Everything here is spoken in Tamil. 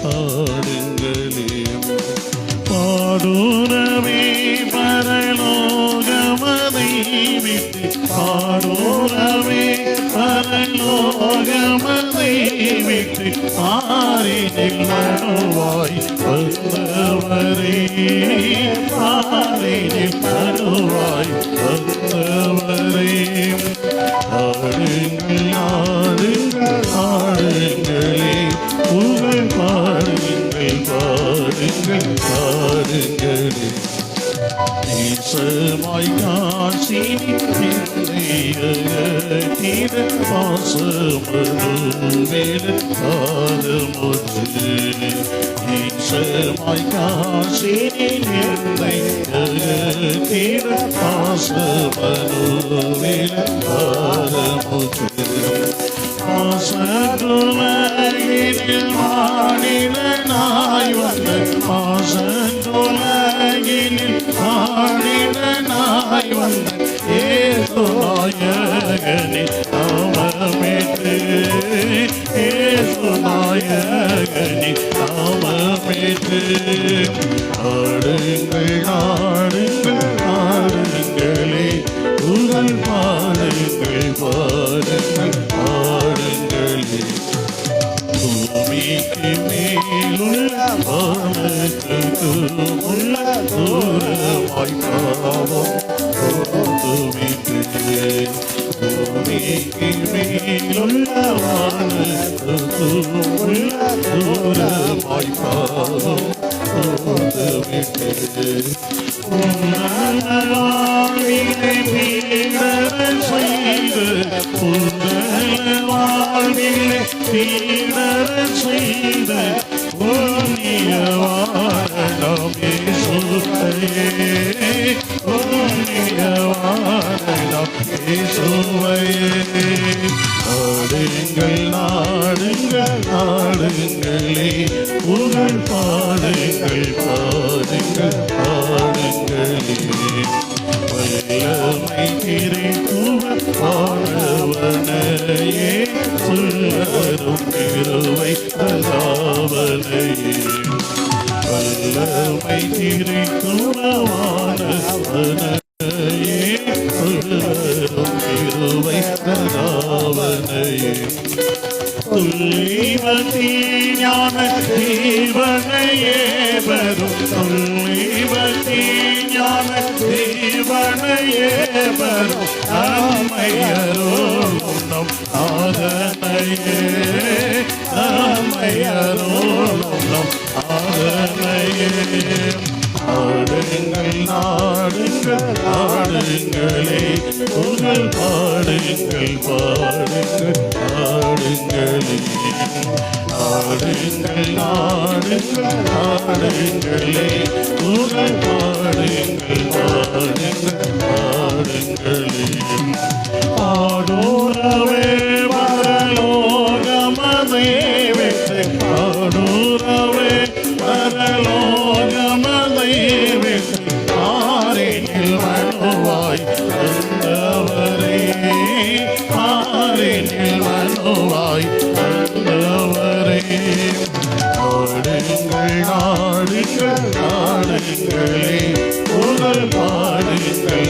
பாடுங்களே. பாடூரவே பரலோகமதை விட்டு, பாடூரவே பரலோகமதை விட்டு, பாரினில் மனுவாய் வந்தவரே, பாரினில் மனுவாய் வந்தவரே. ஆடுங்கள் ஆடுங்கள் ஆடுங்களே, புகழ் பாடுங்கள் பாடுங்கள் பாடுங்களே. நேசமாய் காசினி தீர பாசமருவேல பாதமுற்று. நேசமாய் காசினி தீர பாசமருவேல பாதமுற்று. பாசத்துலகினில் மாநிலனாய் வந்த, பாசத்துலகினில் மாநிலனாய் வந்த ஏசு நாயகனே நாமமேற்று, ஏசு நாயகனே நாமமேற்று. ஆடுங்கள் ஆடுங்கள் ஆடுங்களே, புகழ் பாடுங்கள் பாடுங்கள் பாடுங்களே. பூமிக்கு மேலுள்ள வானத்துக்கும் உள்ள தூரமாய் பாவம் போதுவிட்டு, பூமிக்கு மேலுள்ள வானத்துக்கும் உள்ள தூரமாய் பாவம் போதுவிட்டு. வாழ்வினை பீடர செய்து, வாழ்வினை பீடர செய்து, புண்ணியவாரணம் இயேசுவையே, புண்ணியவாரணம் இயேசுவையே. ஆடுங்கள் ஆடுங்கள் ஆடுங்களே, புகழ் பாடுங்கள் பாடுங்கள் பாடுங்களே. வல்லமை திரைத்துவ ஆனவனையே, சொல்லரும் கிருபை தராவனையே. வல்லமை திரைத்துவ ஆனவனையே, சொல்லரும் கிருபை தராவனையே. துல்லிபதி ஞான தேவனையே வரும், துல்லிபதி ஞான தேவனையே வரும், நம்மையரோம் நம் ஆதனையே, நம்மையரோம் நம் ஆதனையே. ஆடுங்கள் ஆடுங்கள் ஆடுங்களே, புகழ் பாடுங்கள் பாடுங்கள் பாடுங்களே. ஆடுங்கள் ஆடுங்கள் ஆடுங்களே, புகழ் பாடுங்கள் பாடுங்கள் பாடுங்களே. ஆடூரவே பரலோகமதை விட்டு, ஆடூரவே பரலோகமதை விட்டு, ஆரினில் மனுவாய் வந்தவரே, ஆரினில் மனுவாய் வந்தவரே. ஆடுங்கள் ஆடுங்கள் ஆடுங்களே, புகழ் பாடுங்கள்